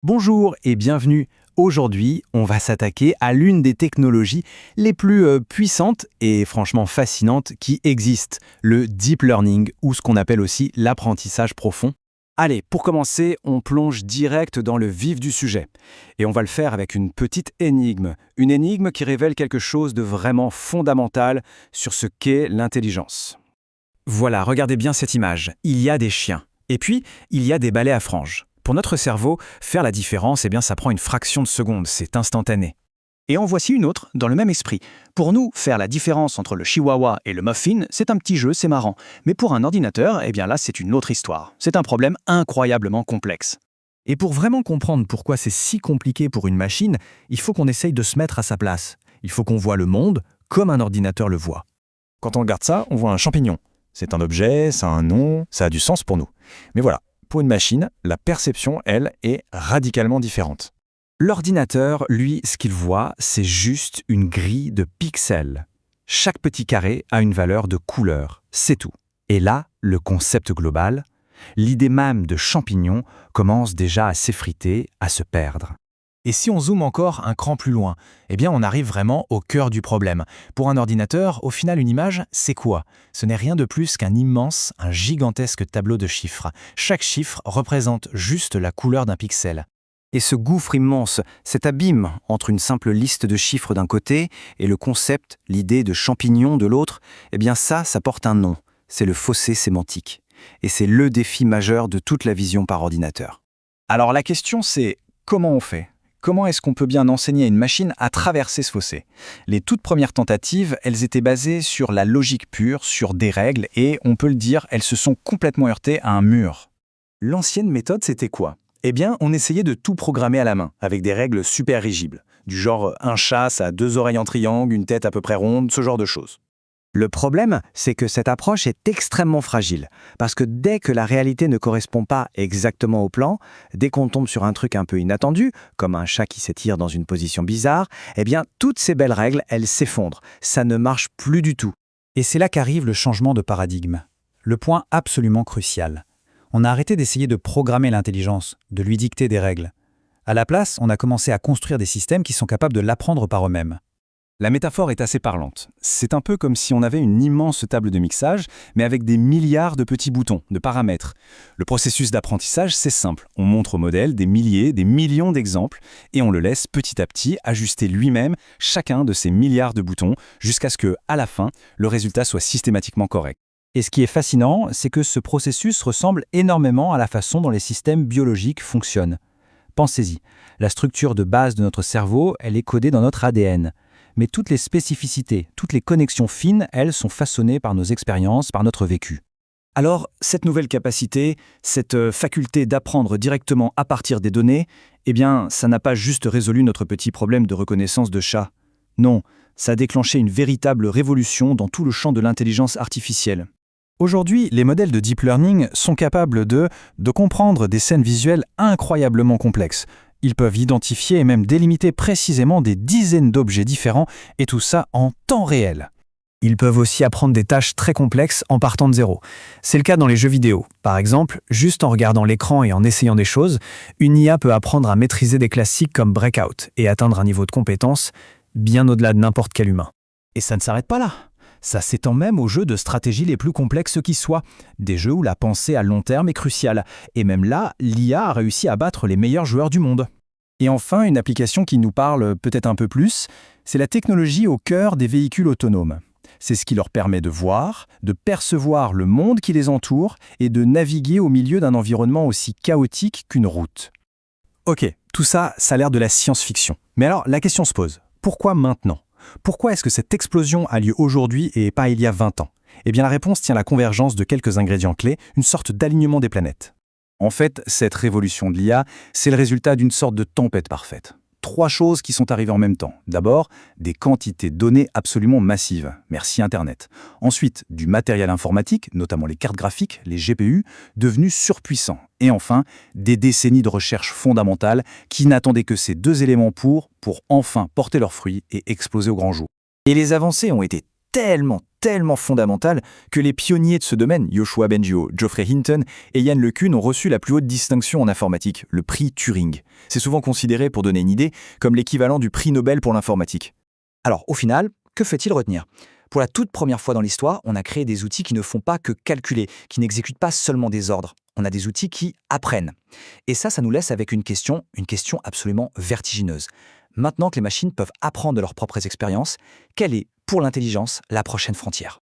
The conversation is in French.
Bonjour et bienvenue. Aujourd'hui, on va s'attaquer à l'une des technologies les plus puissantes et franchement fascinantes qui existent, le deep learning ou ce qu'on appelle aussi l'apprentissage profond. Allez, pour commencer, on plonge direct dans le vif du sujet. Et on va le faire avec une petite énigme. Une énigme qui révèle quelque chose de vraiment fondamental sur ce qu'est l'intelligence. Voilà, regardez bien cette image. Il y a des chiens. Et puis, il y a des balais à franges. Pour notre cerveau, faire la différence, ça prend une fraction de seconde, c'est instantané. Et en voici une autre, dans le même esprit. Pour nous, faire la différence entre le chihuahua et le muffin, c'est un petit jeu, c'est marrant. Mais pour un ordinateur, là, c'est une autre histoire. C'est un problème incroyablement complexe. Et pour vraiment comprendre pourquoi c'est si compliqué pour une machine, il faut qu'on essaye de se mettre à sa place. Il faut qu'on voit le monde comme un ordinateur le voit. Quand on regarde ça, on voit un champignon. C'est un objet, ça a un nom, ça a du sens pour nous. Mais voilà, pour une machine, la perception, elle, est radicalement différente. L'ordinateur, lui, ce qu'il voit, c'est juste une grille de pixels. Chaque petit carré a une valeur de couleur, c'est tout. Et là, le concept global, l'idée même de champignon commence déjà à s'effriter, à se perdre. Et si on zoome encore un cran plus loin, on arrive vraiment au cœur du problème. Pour un ordinateur, au final, une image, c'est quoi? Ce n'est rien de plus qu'un immense, un gigantesque tableau de chiffres. Chaque chiffre représente juste la couleur d'un pixel. Et ce gouffre immense, cet abîme entre une simple liste de chiffres d'un côté et le concept, l'idée de champignon de l'autre, ça porte un nom. C'est le fossé sémantique. Et c'est le défi majeur de toute la vision par ordinateur. Alors la question c'est, comment on fait ? Comment est-ce qu'on peut bien enseigner à une machine à traverser ce fossé ? Les toutes premières tentatives, elles étaient basées sur la logique pure, sur des règles, et on peut le dire, elles se sont complètement heurtées à un mur. L'ancienne méthode, c'était quoi ? On essayait de tout programmer à la main, avec des règles super rigides, du genre un chat, ça a 2 oreilles en triangle, une tête à peu près ronde, ce genre de choses. Le problème, c'est que cette approche est extrêmement fragile, parce que dès que la réalité ne correspond pas exactement au plan, dès qu'on tombe sur un truc un peu inattendu, comme un chat qui s'étire dans une position bizarre, toutes ces belles règles, elles s'effondrent. Ça ne marche plus du tout. Et c'est là qu'arrive le changement de paradigme. Le point absolument crucial. On a arrêté d'essayer de programmer l'intelligence, de lui dicter des règles. À la place, on a commencé à construire des systèmes qui sont capables de l'apprendre par eux-mêmes. La métaphore est assez parlante. C'est un peu comme si on avait une immense table de mixage, mais avec des milliards de petits boutons, de paramètres. Le processus d'apprentissage, c'est simple. On montre au modèle des milliers, des millions d'exemples, et on le laisse petit à petit ajuster lui-même chacun de ces milliards de boutons, jusqu'à ce que, à la fin, le résultat soit systématiquement correct. Et ce qui est fascinant, c'est que ce processus ressemble énormément à la façon dont les systèmes biologiques fonctionnent. Pensez-y, la structure de base de notre cerveau, elle est codée dans notre ADN. Mais toutes les spécificités, toutes les connexions fines, elles, sont façonnées par nos expériences, par notre vécu. Alors, cette nouvelle capacité, cette faculté d'apprendre directement à partir des données, ça n'a pas juste résolu notre petit problème de reconnaissance de chat. Non, ça a déclenché une véritable révolution dans tout le champ de l'intelligence artificielle. Aujourd'hui, les modèles de deep learning sont capables de comprendre des scènes visuelles incroyablement complexes. Ils peuvent identifier et même délimiter précisément des dizaines d'objets différents, et tout ça en temps réel. Ils peuvent aussi apprendre des tâches très complexes en partant de zéro. C'est le cas dans les jeux vidéo. Par exemple, juste en regardant l'écran et en essayant des choses, une IA peut apprendre à maîtriser des classiques comme Breakout et atteindre un niveau de compétence bien au-delà de n'importe quel humain. Et ça ne s'arrête pas là. Ça s'étend même aux jeux de stratégie les plus complexes qui soient. Des jeux où la pensée à long terme est cruciale. Et même là, l'IA a réussi à battre les meilleurs joueurs du monde. Et enfin, une application qui nous parle peut-être un peu plus, c'est la technologie au cœur des véhicules autonomes. C'est ce qui leur permet de voir, de percevoir le monde qui les entoure et de naviguer au milieu d'un environnement aussi chaotique qu'une route. Ok, tout ça, ça a l'air de la science-fiction. Mais alors, la question se pose, pourquoi maintenant ? Pourquoi est-ce que cette explosion a lieu aujourd'hui et pas il y a 20 ans ? La réponse tient à la convergence de quelques ingrédients clés, une sorte d'alignement des planètes. En fait, cette révolution de l'IA, c'est le résultat d'une sorte de tempête parfaite. 3 choses qui sont arrivées en même temps. D'abord, des quantités de données absolument massives. Merci Internet. Ensuite, du matériel informatique, notamment les cartes graphiques, les GPU, devenus surpuissants. Et enfin, des décennies de recherche fondamentale qui n'attendaient que ces 2 éléments pour enfin porter leurs fruits et exploser au grand jour. Et les avancées ont été tellement fondamentale que les pionniers de ce domaine, Yoshua Bengio, Geoffrey Hinton et Yann LeCun, ont reçu la plus haute distinction en informatique, le prix Turing. C'est souvent considéré, pour donner une idée, comme l'équivalent du prix Nobel pour l'informatique. Alors, au final, que fait-il retenir ? Pour la toute première fois dans l'histoire, on a créé des outils qui ne font pas que calculer, qui n'exécutent pas seulement des ordres. On a des outils qui apprennent. Et ça nous laisse avec une question absolument vertigineuse. Maintenant que les machines peuvent apprendre de leurs propres expériences, quelle est, pour l'intelligence, la prochaine frontière ?